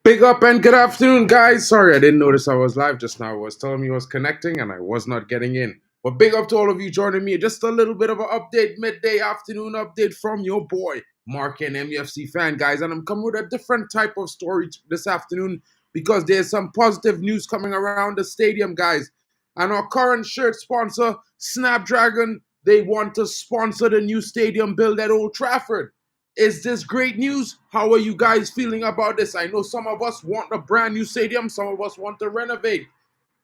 Big up and good afternoon, guys. Sorry, I didn't notice I was live just now. It was telling me I was connecting and I was not getting in. But big up to all of you joining me. Just a little bit of an update, midday afternoon update from your boy, MarkN MUFCFAN, guys. And I'm coming with a different type of story this afternoon because there's some positive news coming around the stadium, guys. And our current shirt sponsor, Snapdragon, they want to sponsor the new stadium build at Old Trafford. Is this great news? How are you guys feeling about this? I know some of us want a brand new stadium, some of us want to renovate.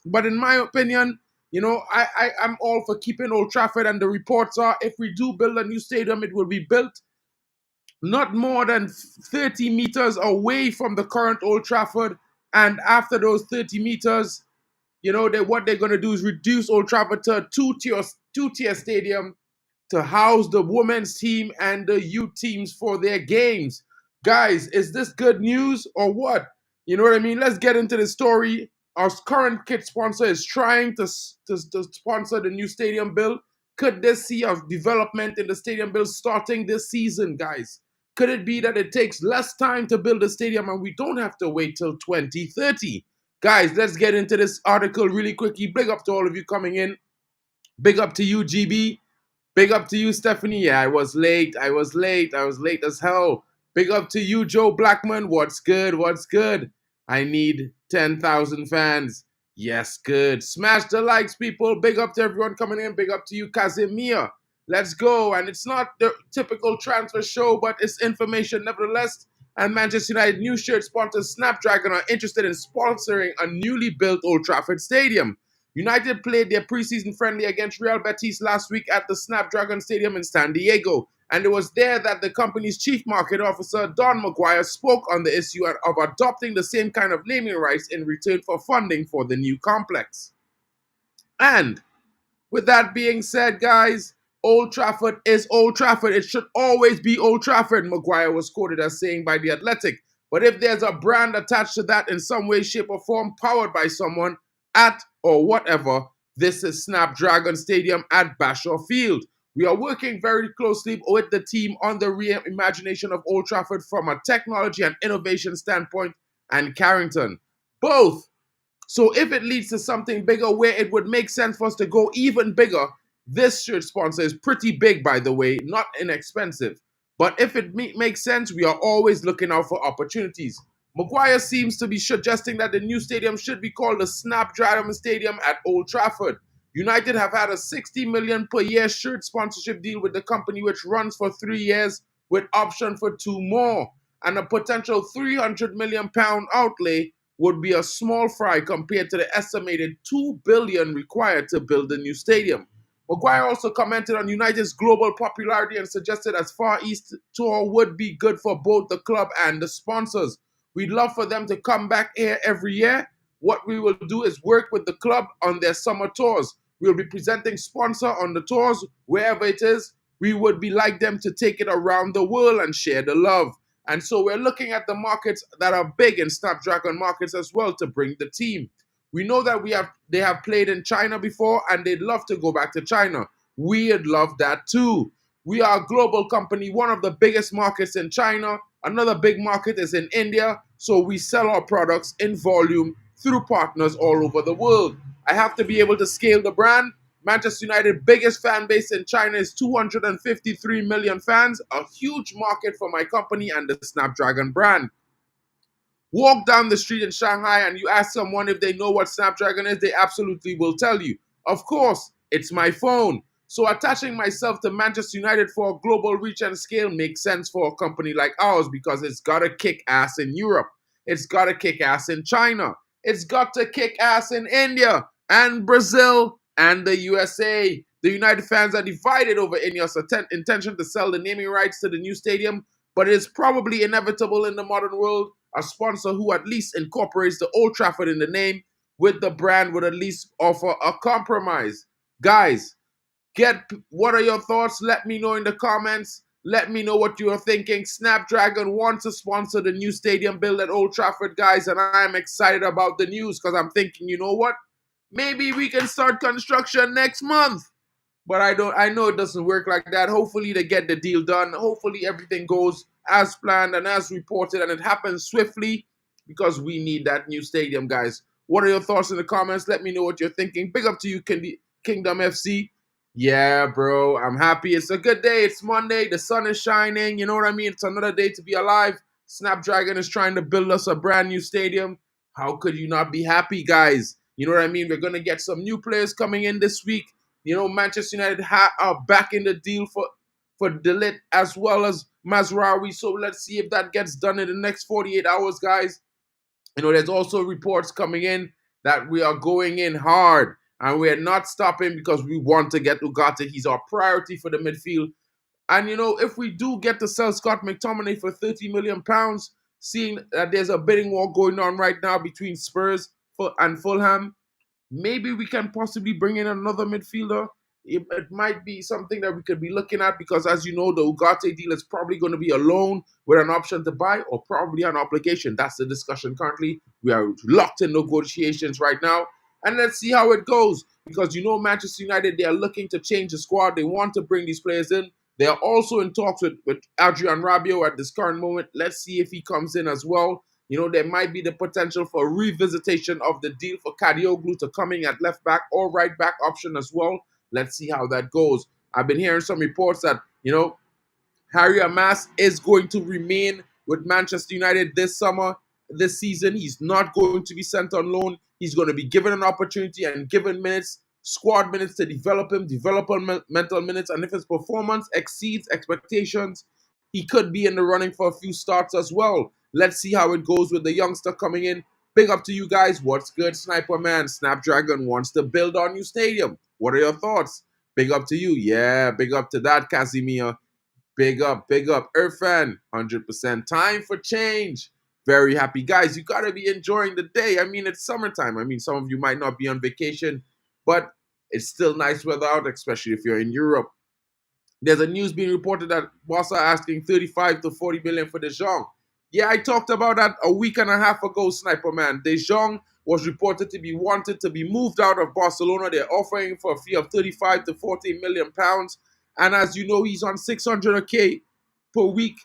But in my opinion, I'm all for keeping Old Trafford, and the reports are if we do build a new stadium, it will be built not more than 30 meters away from the current Old Trafford. And after those 30 meters, what they're going to do is reduce Old Trafford to a two-tier stadium to house the women's team and the youth teams for their games. Guys, is this good news or what? You know what I mean? Let's get into the story. Our current kit sponsor is trying to sponsor the new stadium build. Could this see a development in the stadium build starting this season, guys? Could it be that it takes less time to build a stadium and we don't have to wait till 2030? Guys, let's get into this article really quickly. Big up to all of you coming in. Big up to you, GB. Big up to you, Stephanie. Yeah, I was late as hell. Big up to you, Joe Blackman. What's good? What's good? I need 10,000 fans. Yes, good. Smash the likes, people. Big up to everyone coming in. Big up to you, Casimir. Let's go. And it's not the typical transfer show, but it's information nevertheless. And Manchester United new shirt sponsor Snapdragon are interested in sponsoring a newly built Old Trafford Stadium. United played their preseason friendly against Real Betis last week at the Snapdragon Stadium in San Diego, and it was there that the company's chief market officer, Don Maguire, spoke on the issue of adopting the same kind of naming rights in return for funding for the new complex. And with that being said, guys, Old Trafford is Old Trafford. It should always be Old Trafford, Maguire was quoted as saying by The Athletic. But if there's a brand attached to that in some way, shape, or form, powered by someone at or whatever, this is Snapdragon Stadium at Bashaw Field. We are working very closely with the team on the reimagination of Old Trafford from a technology and innovation standpoint and Carrington. Both. So if it leads to something bigger where it would make sense for us to go even bigger, this shirt sponsor is pretty big, by the way, not inexpensive. But if it makes sense, we are always looking out for opportunities. Maguire seems to be suggesting that the new stadium should be called the Snapdragon Stadium at Old Trafford. United have had a $60 million per year shirt sponsorship deal with the company, which runs for 3 years with option for 2 more. And a potential £300 million outlay would be a small fry compared to the estimated $2 billion required to build the new stadium. Maguire also commented on United's global popularity and suggested a Far East tour would be good for both the club and the sponsors. We'd love for them to come back here every year. What we will do is work with the club on their summer tours. We'll be presenting sponsor on the tours, wherever it is. We would be like them to take it around the world and share the love. And so we're looking at the markets that are big in Snapdragon markets as well to bring the team. We know that they have played in China before and they'd love to go back to China. We'd love that too. We are a global company, one of the biggest markets in China. Another big market is in India. So we sell our products in volume through partners all over the world. I have to be able to scale the brand. Manchester United biggest fan base in China is 253 million fans, a huge market for my company and the Snapdragon brand. Walk down the street in Shanghai and you ask someone if they know what Snapdragon is, they absolutely will tell you. Of course, it's my phone. So attaching myself to Manchester United for a global reach and scale makes sense for a company like ours because it's got to kick ass in Europe. It's got to kick ass in China. It's got to kick ass in India and Brazil and the USA. The United fans are divided over India's intention to sell the naming rights to the new stadium, but it is probably inevitable in the modern world. A sponsor who at least incorporates the Old Trafford in the name with the brand would at least offer a compromise. Guys, what are your thoughts? Let me know in the comments. Let me know what you are thinking. Snapdragon wants to sponsor the new stadium build at Old Trafford, guys, and I am excited about the news because I'm thinking, you know what? Maybe we can start construction next month. But I know it doesn't work like that. Hopefully they get the deal done. Hopefully everything goes as planned and as reported and it happens swiftly. because we need that new stadium, guys. What are your thoughts in the comments? Let me know what you're thinking. Big up to you, Kingdom FC. Yeah, bro, I'm happy. It's a good day. It's Monday. The sun is shining. You know what I mean? It's another day to be alive. Snapdragon is trying to build us a brand new stadium. How could you not be happy, guys? You know what I mean? We're going to get some new players coming in this week. You know, Manchester United are back in the deal for Delete as well as Mazraoui. So let's see if that gets done in the next 48 hours, guys. You know, there's also reports coming in that we are going in hard and we are not stopping because we want to get Ugarte. He's our priority for the midfield. And, you know, if we do get to sell Scott McTominay for £30 million, seeing that there's a bidding war going on right now between Spurs and Fulham, maybe we can possibly bring in another midfielder. It might be something that we could be looking at because, as you know, the Ugarte deal is probably going to be a loan with an option to buy or probably an obligation. That's the discussion currently. We are locked in negotiations right now. And let's see how it goes because, you know, Manchester United, they are looking to change the squad. They want to bring these players in. They are also in talks with Adrian Rabiot at this current moment. Let's see if he comes in as well. You know, there might be the potential for revisitation of the deal for Kadioglu to coming at left back or right back option as well. Let's see how that goes. I've been hearing some reports that, you know, Harry Amas is going to remain with Manchester United this season. He's not going to be sent on loan. He's going to be given an opportunity and given minutes, squad minutes to develop him, developmental minutes. And if his performance exceeds expectations, he could be in the running for a few starts as well. Let's see how it goes with the youngster coming in. Big up to you guys. What's good, Sniper Man? Snapdragon wants to build our new stadium. What are your thoughts? Big up to you. Yeah, big up to that, Casimir. Big up, Irfan, 100%. Time for change. Very happy. Guys, you got to be enjoying the day. I mean, it's summertime. I mean, some of you might not be on vacation, but it's still nice weather out, especially if you're in Europe. There's a news being reported that Barca are asking 35 to 40 million for De Jong. Yeah, I talked about that a week and a half ago, Sniper Man. De Jong was reported to be wanted to be moved out of Barcelona. They're offering for a fee of 35 to 40 million pounds. And as you know, he's on 600k per week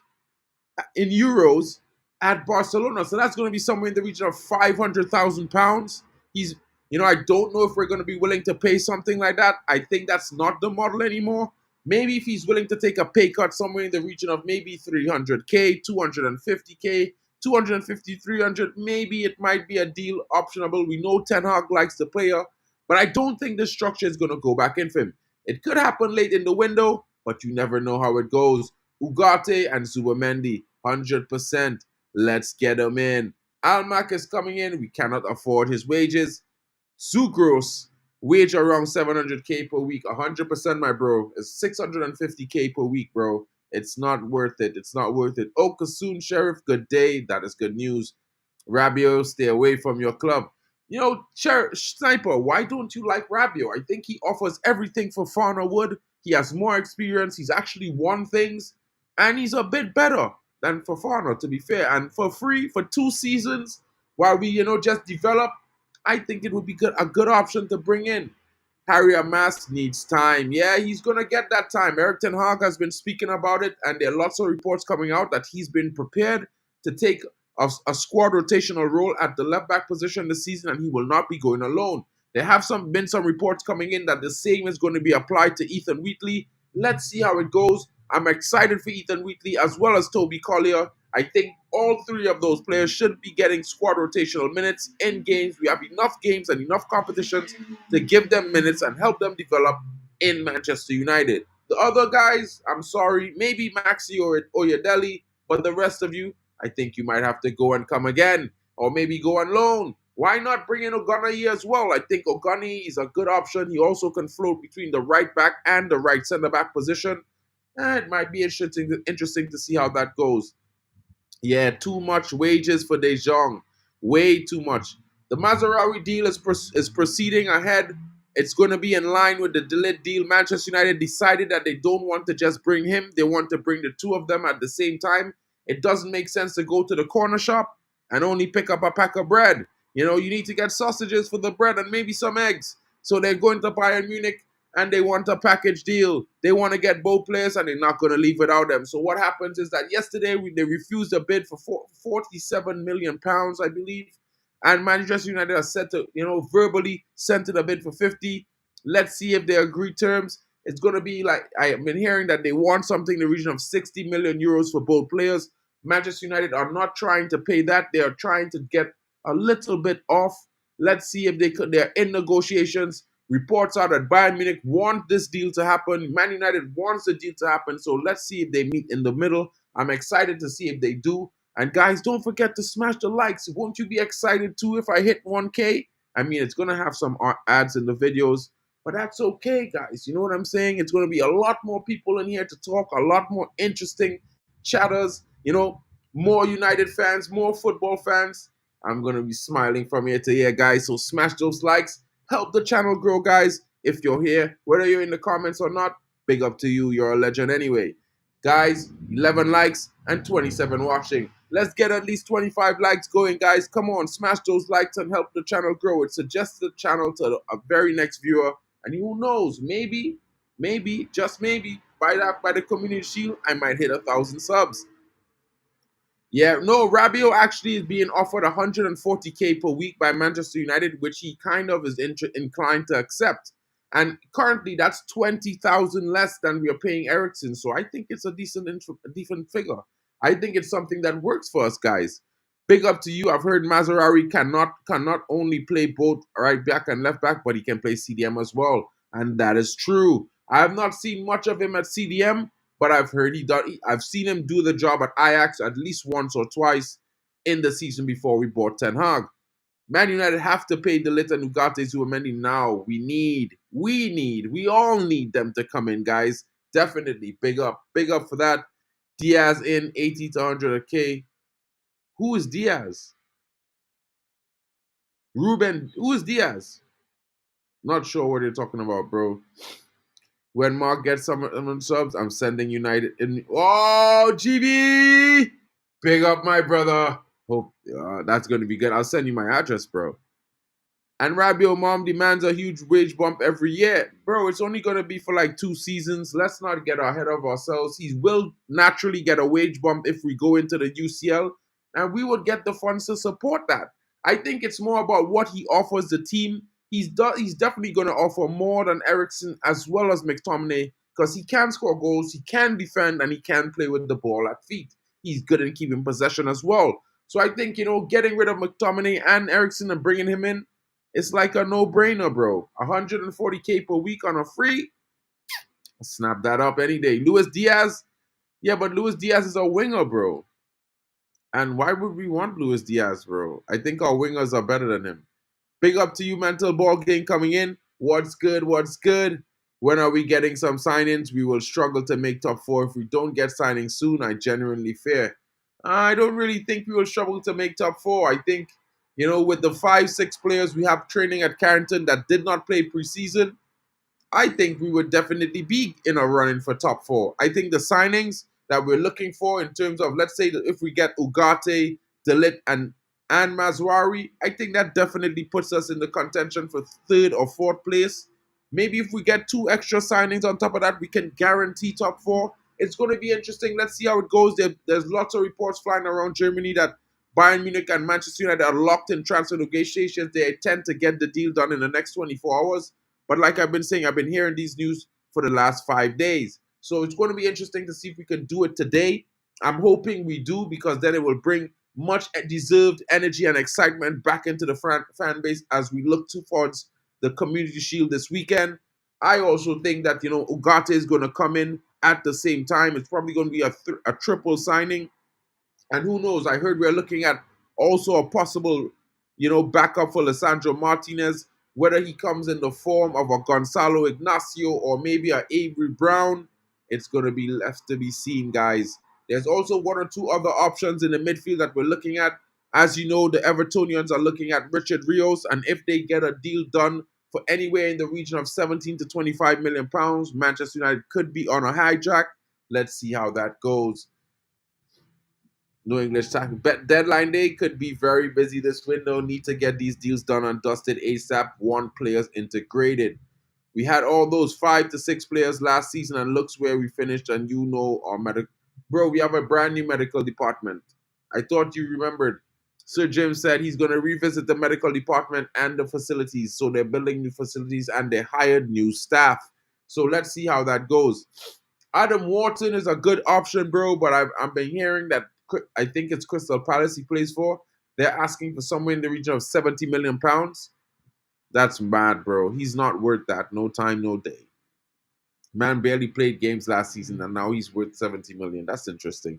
in euros at Barcelona. So that's going to be somewhere in the region of 500,000 pounds. He's, you know, I don't know if we're going to be willing to pay something like that. I think that's not the model anymore. Maybe if he's willing to take a pay cut somewhere in the region of maybe 300k, 250k, 250, 300, maybe it might be a deal optionable. We know Ten Hag likes the player, but I don't think the structure is going to go back in for him. It could happen late in the window, but you never know how it goes. Ugarte and Zubimendi, 100%. Let's get him in. Almack is coming in. We cannot afford his wages. Sucrose, wage around 700k per week. 100%, my bro. It's 650k per week, bro. It's not worth it. It's not worth it. Okasun Sheriff, good day. That is good news. Rabiot, stay away from your club. You know, Sniper, why don't you like Rabiot? I think he offers everything Fofana would. He has more experience. He's actually won things. And he's a bit better than Fofana, to be fair. And for free, for 2 seasons, while we, you know, just develop, I think it would be a good option to bring in. Harry Amas needs time. Yeah, he's going to get that time. Erik ten Hag has been speaking about it, and there are lots of reports coming out that he's been prepared to take a squad rotational role at the left back position this season, and he will not be going alone. There have been some reports coming in that the same is going to be applied to Ethan Wheatley. Let's see how it goes. I'm excited for Ethan Wheatley as well as Toby Collier. I think all 3 of those players should be getting squad rotational minutes in games. We have enough games and enough competitions to give them minutes and help them develop in Manchester United. The other guys, I'm sorry, maybe Maxi or Oyedele, but the rest of you, I think you might have to go and come again, or maybe go on loan. Why not bring in Ogani as well? I think Ogani is a good option. He also can float between the right back and the right centre back position. It might be interesting to see how that goes. Yeah, too much wages for De Jong. Way too much. The Mazraoui deal is proceeding ahead. It's going to be in line with the Delete deal. Manchester United decided that they don't want to just bring him. They want to bring the 2 of them at the same time. It doesn't make sense to go to the corner shop and only pick up a pack of bread. You know, you need to get sausages for the bread and maybe some eggs. So they're going to Bayern Munich and they want a package deal. They want to get both players, and they're not going to leave without them. So what happens is that yesterday they refused a bid for 47 million pounds, I believe, and Manchester United are set to, verbally sent in a bid for 50. Let's see if they agree terms. It's going to be like, I've been hearing that they want something in the region of 60 million euros for both players. Manchester United are not trying to pay that. They are trying to get a little bit off. Let's see if they're in negotiations. Reports are that Bayern Munich want this deal to happen. Man United wants the deal to happen. So let's see if they meet in the middle. I'm excited to see if they do. And guys, don't forget to smash the likes. Won't you be excited too if I hit 1K? I mean, it's going to have some ads in the videos, but that's okay, guys. You know what I'm saying? It's going to be a lot more people in here to talk, a lot more interesting chatters, more United fans, more football fans. I'm going to be smiling from here to here, guys. So smash those likes. Help the channel grow, guys. If you're here, whether you're in the comments or not, big up to you. You're a legend anyway. Guys, 11 likes and 27 watching. Let's get at least 25 likes going, guys. Come on, smash those likes and help the channel grow. It suggests the channel to a very next viewer. And who knows, maybe, just maybe, by the community shield, I might hit 1,000 subs. Yeah, no, Rabiot actually is being offered 140k per week by Manchester United, which he kind of is inclined to accept. And currently, that's 20,000 less than we are paying Eriksen. So I think it's a decent figure. I think it's something that works for us, guys. Big up to you. I've heard Mazraoui cannot only play both right back and left back, but he can play CDM as well. And that is true. I have not seen much of him at CDM, but I've heard I've seen him do the job at Ajax at least once or twice in the season before we bought Ten Hag. Man United have to pay De Ligt and Ugarte Zubimendi now. We all need them to come in, guys. Definitely. Big up for that. Diaz in 80 to 100k. Who is Diaz? Ruben, who is Diaz? Not sure what you're talking about, bro. When Mark gets some subs, I'm sending United in. Oh, GB! Big up, my brother. Hope that's going to be good. I'll send you my address, bro. And Rabiot mom demands a huge wage bump every year. Bro, it's only going to be for like 2 seasons. Let's not get ahead of ourselves. He will naturally get a wage bump if we go into the UCL. And we would get the funds to support that. I think it's more about what he offers the team. He's definitely going to offer more than Eriksen as well as McTominay because he can score goals, he can defend, and he can play with the ball at feet. He's good in keeping possession as well. So I think, getting rid of McTominay and Eriksen and bringing him in, it's like a no-brainer, bro. 140k per week on a free. I'll snap that up any day. Luis Diaz. Yeah, but Luis Diaz is a winger, bro. And why would we want Luis Diaz, bro? I think our wingers are better than him. Big up to you, Mental Ball Game coming in. What's good? What's good? When are we getting some signings? We will struggle to make top 4 if we don't get signings soon. I genuinely fear. I don't really think we will struggle to make top 4. I think, with the 5-6 players we have training at Carrington that did not play preseason, I think we would definitely be in a running for top 4. I think the signings that we're looking for in terms of, let's say, that if we get Ugarte, De Ligt, and Mazraoui, I think that definitely puts us in the contention for 3rd or 4th place. Maybe if we get 2 extra signings on top of that, we can guarantee top 4. It's going to be interesting. Let's see how it goes. There's lots of reports flying around Germany that Bayern Munich and Manchester United are locked in transfer negotiations. They intend to get the deal done in the next 24 hours. But like I've been saying, I've been hearing these news for the last 5 days. So it's going to be interesting to see if we can do it today. I'm hoping we do because then it will bring much deserved energy and excitement back into the fan base as we look towards the Community Shield this weekend. I also think that, Ugarte is going to come in at the same time. It's probably going to be a triple signing. And who knows? I heard we're looking at also a possible, backup for Lisandro Martinez, whether he comes in the form of a Gonzalo Ignacio or maybe a Avery Brown. It's going to be left to be seen, guys. There's also 1 or 2 other options in the midfield that we're looking at. As you know, the Evertonians are looking at Richard Rios, and if they get a deal done for anywhere in the region of 17 to 25 million pounds, Manchester United could be on a hijack. Let's see how that goes. No English tackle. Deadline day could be very busy this window. Need to get these deals done and dusted ASAP. 1 players integrated. We had all those 5 to 6 players last season, and looks where we finished. And our medical, bro. We have a brand new medical department. I thought you remembered. Sir Jim said he's going to revisit the medical department and the facilities. So they're building new facilities and they hired new staff. So let's see how that goes. Adam Wharton is a good option, bro, but I've been hearing that I think it's Crystal Palace he plays for. They're asking for somewhere in the region of £70 million. That's mad, bro. He's not worth that. No time, no day. Man barely played games last season, and now he's worth 70 million. That's interesting.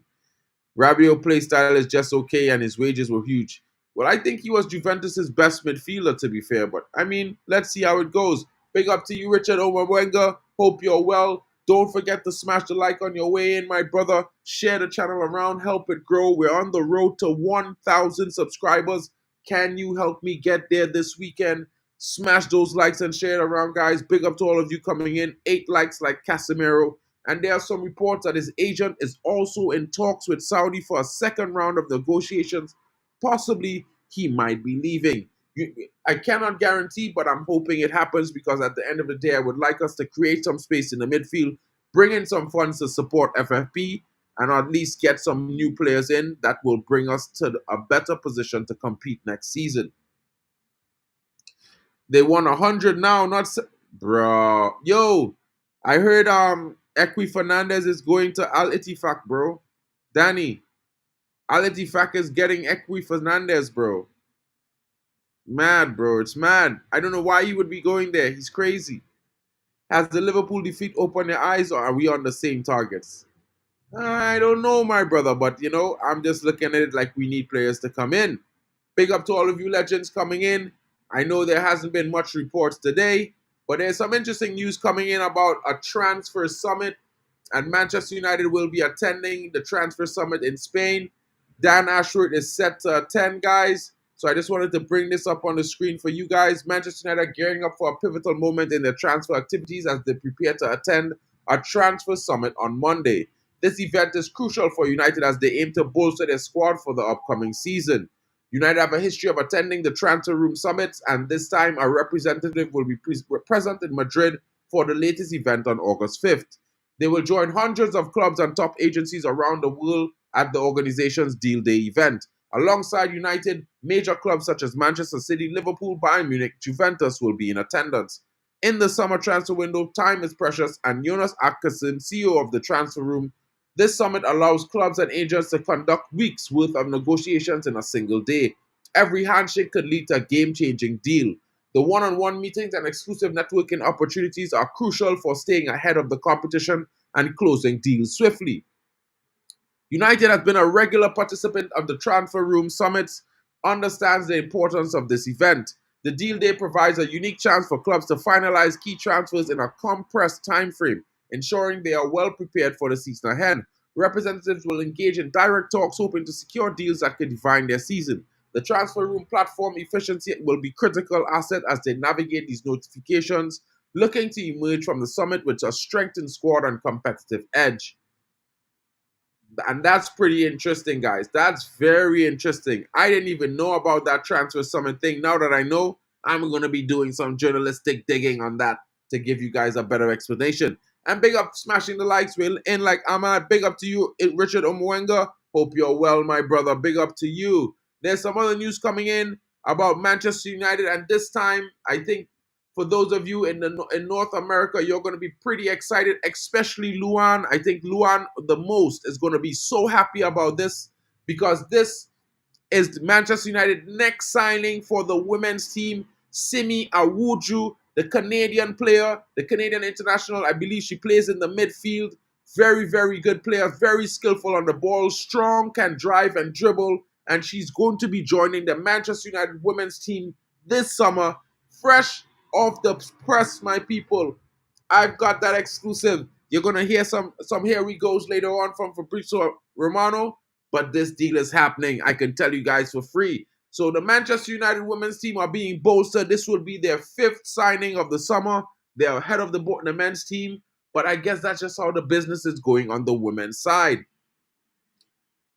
Rabiot play style is just okay, and his wages were huge. Well, I think he was Juventus's best midfielder, to be fair. But, I mean, let's see how it goes. Big up to you, Richard Omwenga. Hope you're well. Don't forget to smash the like on your way in, my brother. Share the channel around. Help it grow. We're on the road to 1,000 subscribers. Can you help me get there this weekend? Smash those likes and share it around, guys. Big up to all of you coming in. 8 likes like Casemiro. And there are some reports that his agent is also in talks with Saudi for a second round of negotiations. Possibly he might be leaving. I cannot guarantee, but I'm hoping it happens because at the end of the day, I would like us to create some space in the midfield, bring in some funds to support FFP, and at least get some new players in that will bring us to a better position to compete next season. They won 100 now, not... Bro. Yo, I heard Equi Fernandez is going to Al-Ittifaq, bro. Danny, Al-Ittifaq is getting Equi Fernandez, bro. Mad, bro. It's mad. I don't know why he would be going there. He's crazy. Has the Liverpool defeat opened your eyes, or are we on the same targets? I don't know, my brother, but, I'm just looking at it like we need players to come in. Big up to all of you legends coming in. I know there hasn't been much reports today, but there's some interesting news coming in about a transfer summit, and Manchester United will be attending the transfer summit in Spain. Dan Ashworth is set to attend, guys. So I just wanted to bring this up on the screen for you guys. Manchester United gearing up for a pivotal moment in their transfer activities as they prepare to attend a transfer summit on Monday. This event is crucial for United as they aim to bolster their squad for the upcoming season. United have a history of attending the transfer room summits, and this time a representative will be present in Madrid for the latest event on August 5th. They will join hundreds of clubs and top agencies around the world at the organization's Deal Day event. Alongside United, major clubs such as Manchester City, Liverpool, Bayern Munich, Juventus will be in attendance. In the summer transfer window, time is precious, and Jonas Akkerson, CEO of the Transfer Room, this summit allows clubs and agents to conduct weeks' worth of negotiations in a single day. Every handshake could lead to a game-changing deal. The one-on-one meetings and exclusive networking opportunities are crucial for staying ahead of the competition and closing deals swiftly. United has been a regular participant of the Transfer Room Summits, understands the importance of this event. The Deal Day provides a unique chance for clubs to finalize key transfers in a compressed time frame, ensuring they are well prepared for the season ahead. Representatives will engage in direct talks, hoping to secure deals that could define their season. The Transfer Room platform efficiency will be a critical asset as they navigate these notifications, looking to emerge from the summit with a strengthened squad and competitive edge. And that's pretty interesting, guys. That's very interesting. I didn't even know about that transfer summit thing. Now that I know, I'm going to be doing some journalistic digging on that to give you guys a better explanation. And big up smashing the likes. We're in like Ahmad. Big up to you, Richard Omwenga. Hope you're well, my brother. Big up to you. There's some other news coming in about Manchester United. And this time, I think for those of you in North America, you're going to be pretty excited, especially Luan. I think Luan the most is going to be so happy about this because this is Manchester United next signing for the women's team. Simi Awuju, the Canadian player, the Canadian international. I believe she plays in the midfield. Very, very good player, very skillful on the ball, strong, can drive and dribble. And she's going to be joining the Manchester United women's team this summer, fresh off the press, my people. I've got that exclusive. You're going to hear some here we goes later on from Fabrizio Romano, but this deal is happening. I can tell you guys for free. So the Manchester United women's team are being bolstered. This will be their 5th signing of the summer. They're ahead of the men's team, but I guess that's just how the business is going on the women's side.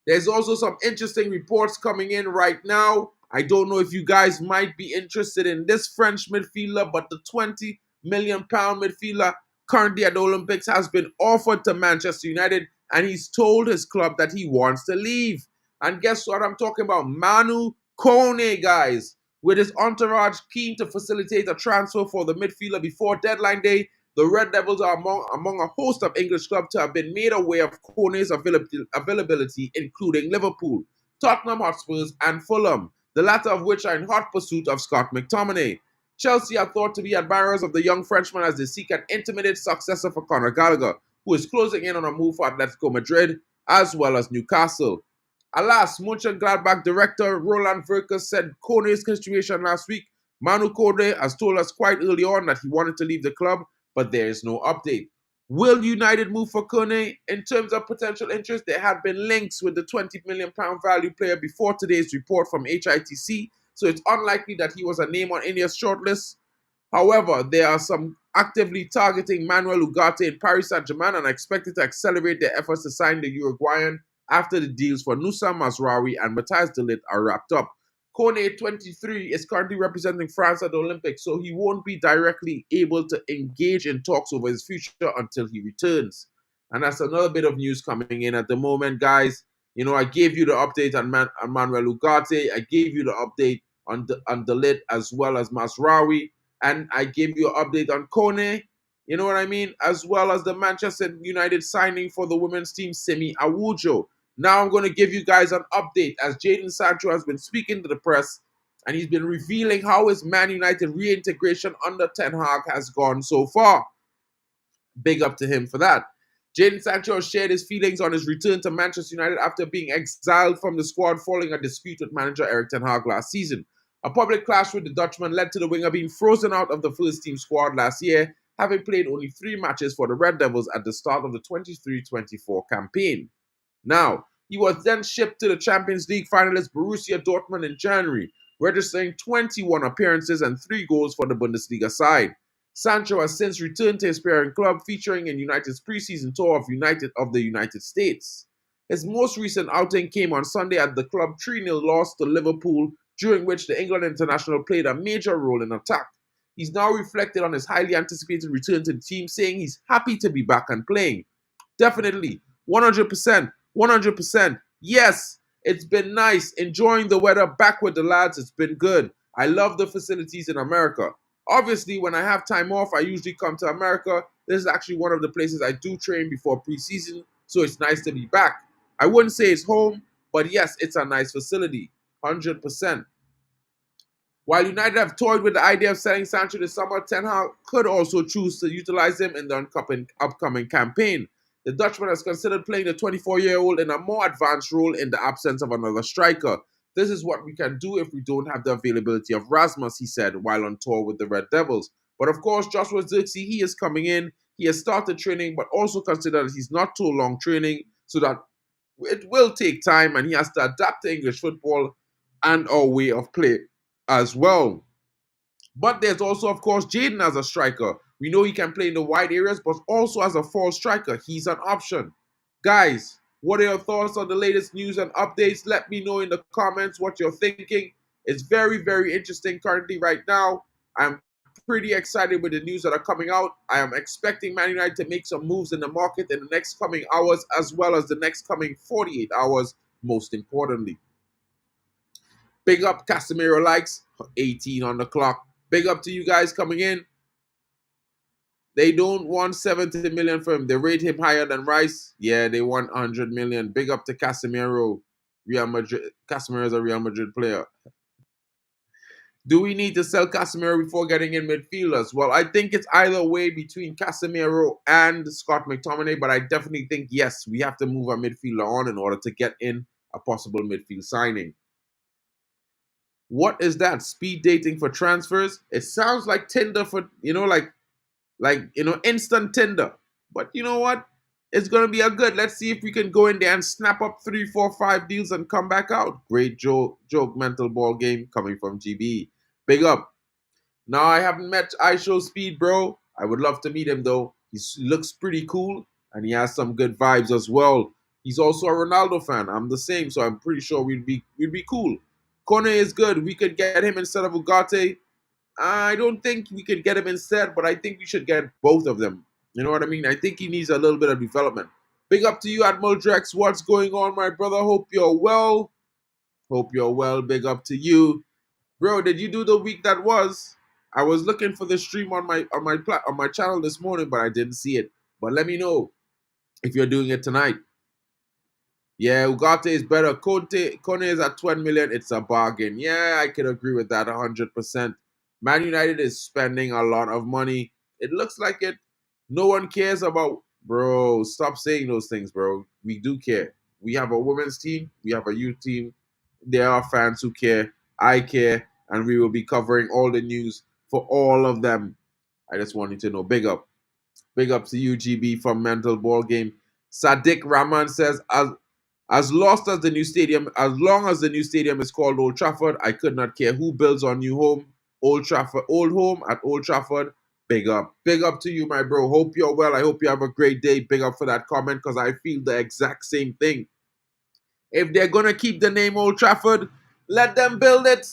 There's also some interesting reports coming in right now. I don't know if you guys might be interested in this French midfielder, but the million midfielder currently at the Olympics has been offered to Manchester United, and he's told his club that he wants to leave. And guess what I'm talking about? Manu Kone, guys. With his entourage keen to facilitate a transfer for the midfielder before deadline day, the Red Devils are among a host of English clubs to have been made aware of Kone's availability, including Liverpool, Tottenham Hotspurs, and Fulham, the latter of which are in hot pursuit of Scott McTominay. Chelsea are thought to be admirers of the young Frenchman as they seek an intermittent successor for Conor Gallagher, who is closing in on a move for Atletico Madrid as well as Newcastle. Alas, Mönchengladbach director Roland Verkes said Kone's situation last week. Manu Kone has told us quite early on that he wanted to leave the club, but there is no update. Will United move for Kone? In terms of potential interest, there had been links with the £20 million value player before today's report from HITC, so it's unlikely that he was a name on India's shortlist. However, there are some actively targeting Manuel Ugarte in Paris Saint-Germain and are expected to accelerate their efforts to sign the Uruguayan after the deals for Nusa Mazraoui and Matthias de Ligt are wrapped up. Kone, 23, is currently representing France at the Olympics, so he won't be directly able to engage in talks over his future until he returns. And that's another bit of news coming in at the moment, guys. You know, I gave you the update on Manuel Ugarte. I gave you the update on de Ligt as well as Mazraoui. And I gave you an update on Kone, you know what I mean? As well as the Manchester United signing for the women's team, Simi Awujo. Now I'm going to give you guys an update as Jadon Sancho has been speaking to the press and he's been revealing how his Man United reintegration under Ten Hag has gone so far. Big up to him for that. Jadon Sancho shared his feelings on his return to Manchester United after being exiled from the squad following a dispute with manager Erik Ten Hag last season. A public clash with the Dutchman led to the winger being frozen out of the first team squad last year, having played only 3 matches for the Red Devils at the start of the 23-24 campaign. Now, he was then shipped to the Champions League finalist Borussia Dortmund in January, registering 21 appearances and 3 goals for the Bundesliga side. Sancho has since returned to his parent club, featuring in United's preseason tour of the United States. His most recent outing came on Sunday at the club 3-0 loss to Liverpool, during which the England international played a major role in attack. He's now reflected on his highly anticipated return to the team, saying he's happy to be back and playing. Definitely, 100%, 100%. Yes, it's been nice enjoying the weather back with the lads. It's been good. I love the facilities in America. Obviously, when I have time off, I usually come to America. This is actually one of the places I do train before preseason, so it's nice to be back. I wouldn't say it's home, but yes, it's a nice facility. 100%. While United have toyed with the idea of selling Sancho this summer, Ten Hag could also choose to utilize him in the upcoming campaign. The Dutchman has considered playing the 24-year-old in a more advanced role in the absence of another striker. This is what we can do if we don't have the availability of Rasmus, he said, while on tour with the Red Devils. But of course, Joshua Zirkzee, he is coming in. He has started training, but also consider that he's not too long training, so that it will take time and he has to adapt to English football and our way of play as well. But there's also, of course, Jadon as a striker. We know he can play in the wide areas, but also as a false striker. He's an option. Guys, what are your thoughts on the latest news and updates? Let me know in the comments what you're thinking. It's very, very interesting currently right now. I'm pretty excited with the news that are coming out. I am expecting Man United to make some moves in the market in the next coming hours, as well as the next coming 48 hours, most importantly. Big up Casemiro likes, 18 on the clock. Big up to you guys coming in. They don't want 70 million for him. They rate him higher than Rice. Yeah, they want 100 million. Big up to Casemiro. Real Madrid. Casemiro is a Real Madrid player. Do we need to sell Casemiro before getting in midfielders? Well, I think it's either way between Casemiro and Scott McTominay, but I definitely think, yes, we have to move a midfielder on in order to get in a possible midfield signing. What is that? Speed dating for transfers? It sounds like Tinder for, instant Tinder. But you know what? It's going to be a good. Let's see if we can go in there and snap up 3, 4, 5 deals and come back out. Great joke mental ball game coming from GB. Big up. Now, I haven't met iShow Speed, bro. I would love to meet him, though. He looks pretty cool, and he has some good vibes as well. He's also a Ronaldo fan. I'm the same, so I'm pretty sure we'd be cool. Kone is good. We could get him instead of Ugarte. I don't think we could get him instead, but I think we should get both of them. You know what I mean? I think he needs a little bit of development. Big up to you, Admiral Drex. What's going on, my brother? Hope you're well. Hope you're well. Big up to you, bro. Did you do the week that was? I was looking for the stream on my channel this morning, but I didn't see it. But let me know if you're doing it tonight. Yeah, Ugarte is better. Kone is at 12 million. It's a bargain. Yeah, I can agree with that 100%. Man United is spending a lot of money. It looks like it. No one cares about, bro. Stop saying those things, bro. We do care. We have a women's team. We have a youth team. There are fans who care. I care. And we will be covering all the news for all of them. I just want you to know. Big up. Big up to UGB from Mental Ball Game. Sadiq Rahman says, as lost as the new stadium, as long as the new stadium is called Old Trafford, I could not care who builds our new home. Old Trafford, old home at Old Trafford. Big up. Big up to you, my bro. Hope you're well. I hope you have a great day. Big up for that comment because I feel the exact same thing. If they're going to keep the name Old Trafford, let them build it.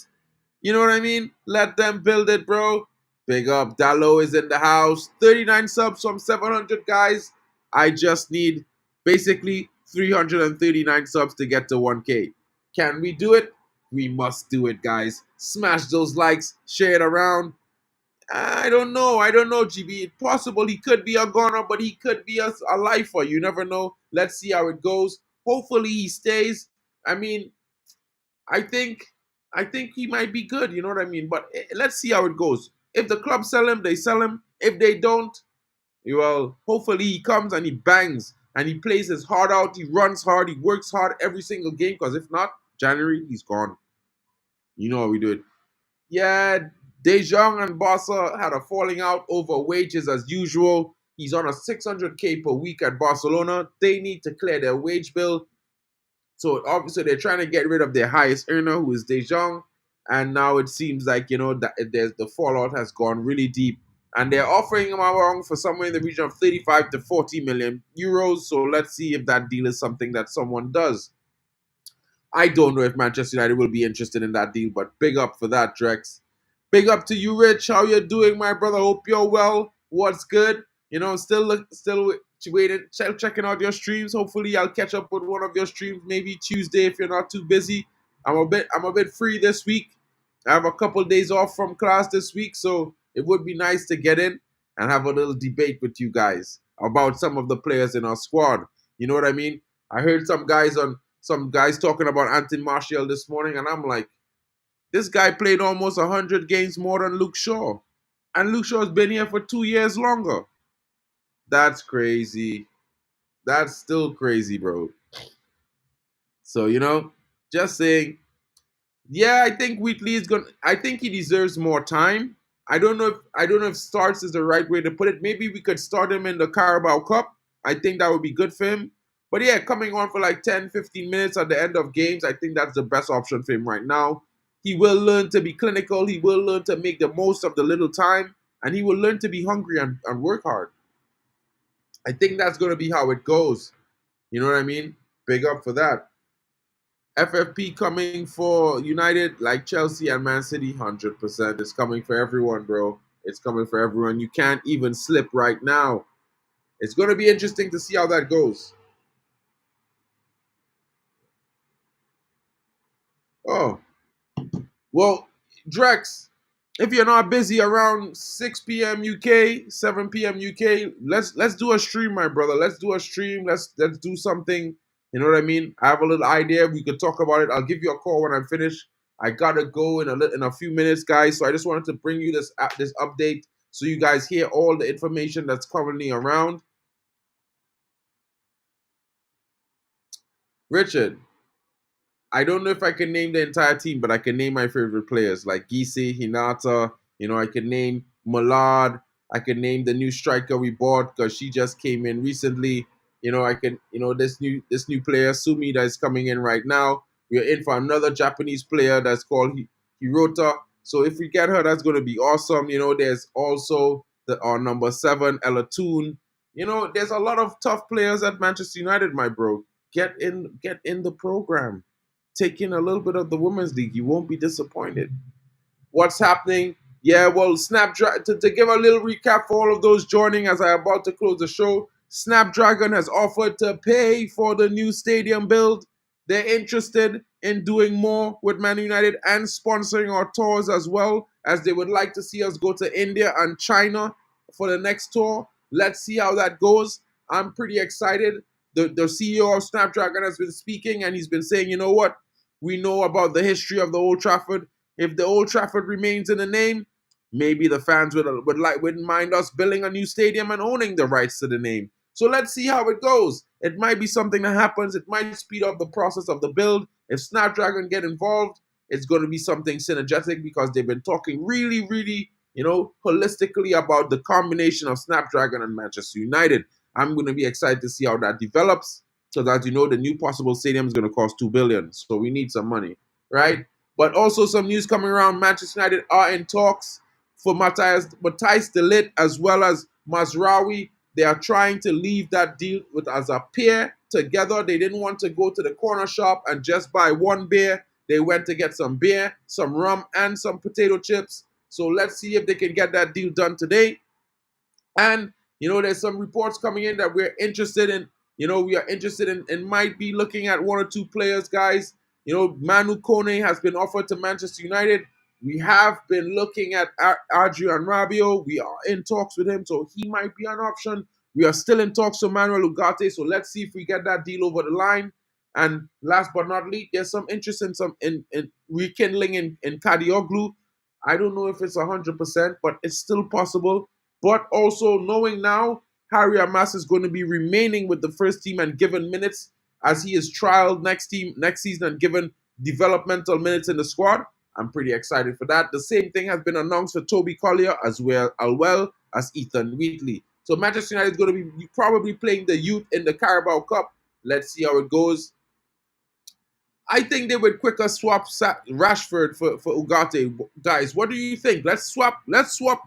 You know what I mean? Let them build it, bro. Big up. Dallo is in the house. 39 subs from 700 guys. I just need basically 339 subs to get to 1K. Can we do it? We must do it, guys. Smash those likes. Share it around. I don't know. I don't know, GB. It's possible he could be a goner, but he could be a lifer. You never know. Let's see how it goes. Hopefully he stays. I mean, I think I think he might be good, you know what I mean? But let's see how it goes. If the club sell him, they sell him. If they don't, well, hopefully he comes and he bangs and he plays his heart out. He runs hard. He works hard every single game. Because if not, January he's gone. You know how we do it. Yeah, De Jong and Barca had a falling out over wages as usual. He's on a 600K per week at Barcelona. They need to clear their wage bill. So obviously they're trying to get rid of their highest earner, who is De Jong, and now it seems like that there's the fallout has gone really deep, and they're offering him around for somewhere in the region of 35 to 40 million euros. So let's see if that deal is something that someone does. I don't know if Manchester United will be interested in that deal, but big up for that, Drex. Big up to you, Rich. How you doing, my brother? Hope you're well. What's good? Still waiting, checking out your streams. Hopefully, I'll catch up with one of your streams maybe Tuesday if you're not too busy. I'm a bit free this week. I have a couple days off from class this week, so it would be nice to get in and have a little debate with you guys about some of the players in our squad. You know what I mean? I heard some guys talking about Anthony Martial this morning, and I'm like, this guy played almost 100 games more than Luke Shaw. And Luke Shaw's been here for 2 years longer. That's crazy. That's still crazy, bro. So, just saying, yeah, I think Wheatley is gonna. I think he deserves more time. I don't know if starts is the right way to put it. Maybe we could start him in the Carabao Cup. I think that would be good for him. But yeah, coming on for like 10, 15 minutes at the end of games, I think that's the best option for him right now. He will learn to be clinical. He will learn to make the most of the little time. And he will learn to be hungry and work hard. I think that's going to be how it goes. You know what I mean? Big up for that. FFP coming for United like Chelsea and Man City, 100%. It's coming for everyone, bro. It's coming for everyone. You can't even slip right now. It's going to be interesting to see how that goes. Oh, well, Drex, if you're not busy around 6 p.m. UK, 7 p.m. UK, let's do a stream, my brother. Let's do a stream. Let's do something. You know what I mean? I have a little idea. We could talk about it. I'll give you a call when I'm finished. I gotta go in a few minutes, guys. So I just wanted to bring you this update so you guys hear all the information that's currently around. Richard, I don't know if I can name the entire team, but I can name my favorite players like Gisi, Hinata. I can name Malad. I can name the new striker we bought because she just came in recently. I can, this new player Sumi that is coming in right now. We're in for another Japanese player that's called Hirota. So if we get her, that's going to be awesome. There's also our number 7, Ella Toon. There's a lot of tough players at Manchester United, my bro. Get in the program. Take in a little bit of the women's league. You won't be disappointed. What's happening? Yeah, well, Snapdragon, to give a little recap for all of those joining as I about to close the show, Snapdragon has offered to pay for the new stadium build. They're interested in doing more with Man United and sponsoring our tours as well, as they would like to see us go to India and China for the next tour. Let's see how that goes. I'm pretty excited. The CEO of Snapdragon has been speaking, and he's been saying, you know what? We know about the history of the Old Trafford. If the Old Trafford remains in the name, maybe the fans wouldn't mind us building a new stadium and owning the rights to the name. So let's see how it goes. It might be something that happens. It might speed up the process of the build. If Snapdragon get involved, it's going to be something synergetic because they've been talking really, really, holistically about the combination of Snapdragon and Manchester United. I'm going to be excited to see how that develops. Because as you know, the new possible stadium is going to cost $2 billion. So we need some money, right? But also some news coming around. Manchester United are in talks for Matthijs de Ligt as well as Mazraoui. They are trying to leave that deal as a pair together. They didn't want to go to the corner shop and just buy one beer. They went to get some beer, some rum, and some potato chips. So let's see if they can get that deal done today. And, there's some reports coming in that we're interested in. We are interested in might be looking at one or two players, guys. Manu Kone has been offered to Manchester United. We have been looking at Adrian Rabiot. We are in talks with him, so he might be an option. We are still in talks with Manuel Ugarte, so let's see if we get that deal over the line. And last but not least, there's some interest in rekindling in Kadioglu. I don't know if it's 100%, but it's still possible. But also knowing now Harry Amas is going to be remaining with the first team and given minutes as he is trialed next season and given developmental minutes in the squad. I'm pretty excited for that. The same thing has been announced for Toby Collier as well as Ethan Wheatley. So Manchester United is going to be probably playing the youth in the Carabao Cup. Let's see how it goes. I think they would quicker swap Rashford for Ugarte. Guys, what do you think? Let's swap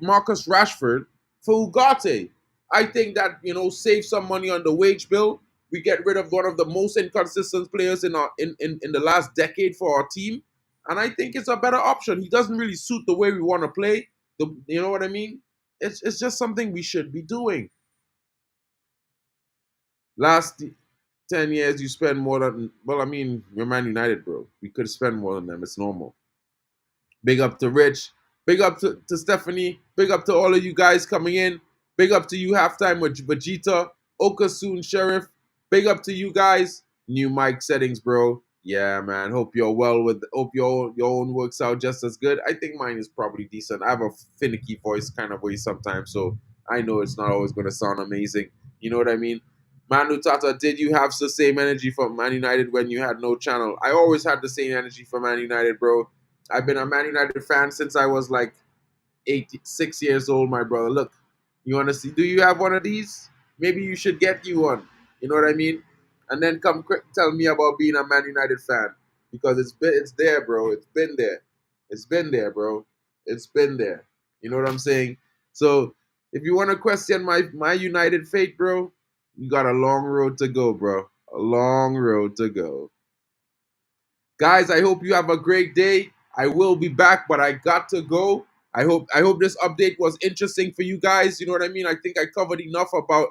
Marcus Rashford for Ugarte. I think that, save some money on the wage bill. We get rid of one of the most inconsistent players in the last decade for our team. And I think it's a better option. He doesn't really suit the way we want to play. You know what I mean? It's just something we should be doing. Last 10 years, you spend more than, well, I mean, we're Man United, bro. We could spend more than them. It's normal. Big up to Rich. Big up to Stephanie. Big up to all of you guys coming in. Big up to you, Halftime with Vegeta. Okasun Sheriff. Big up to you guys. New mic settings, bro. Yeah, man. Hope you're well hope your own works out just as good. I think mine is probably decent. I have a finicky voice sometimes, so I know it's not always going to sound amazing. You know what I mean? Manu Tata, did you have the same energy for Man United when you had no channel? I always had the same energy for Man United, bro. I've been a Man United fan since I was like 6 years old, my brother. Look, you want to see? Do you have one of these? Maybe you should get you one. You know what I mean? And then come tell me about being a Man United fan because it's there, bro. It's been there. It's been there, bro. It's been there. You know what I'm saying? So if you want to question my United fate, bro, you got a long road to go, bro. A long road to go. Guys, I hope you have a great day. I will be back, but I got to go. I hope this update was interesting for you guys. You know what I mean? I think I covered enough about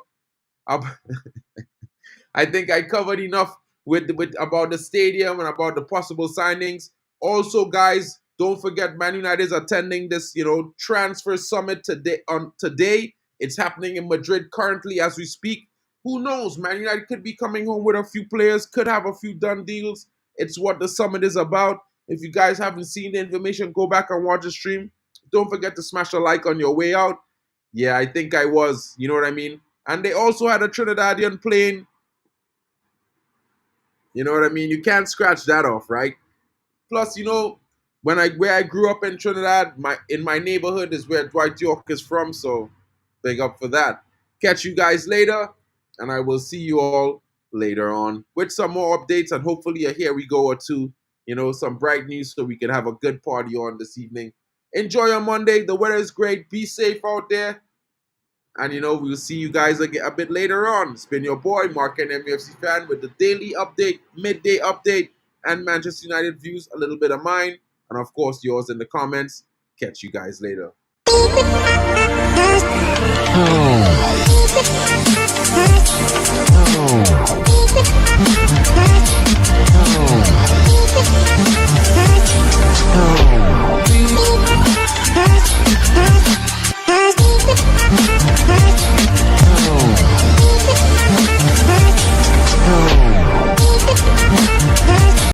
I think I covered enough with about the stadium and about the possible signings. Also, guys, don't forget Man United is attending this, transfer summit today. It's happening in Madrid currently as we speak. Who knows? Man United could be coming home with a few players, could have a few done deals. It's what the summit is about. If you guys haven't seen the information, go back and watch the stream. Don't forget to smash a like on your way out. Yeah, I think I was. You know what I mean? And they also had a Trinidadian plane. You know what I mean? You can't scratch that off, right? Plus, where I grew up in Trinidad, in my neighborhood is where Dwight York is from, so big up for that. Catch you guys later, and I will see you all later on with some more updates and hopefully a here we go or two, some bright news so we can have a good party on this evening. Enjoy your Monday. The weather is great. Be safe out there. And, we'll see you guys again a bit later on. It's been your boy, MarkN MUFCFAN, with the daily update, midday update, and Manchester United views, a little bit of mine, and of course yours in the comments. Catch you guys later. Oh.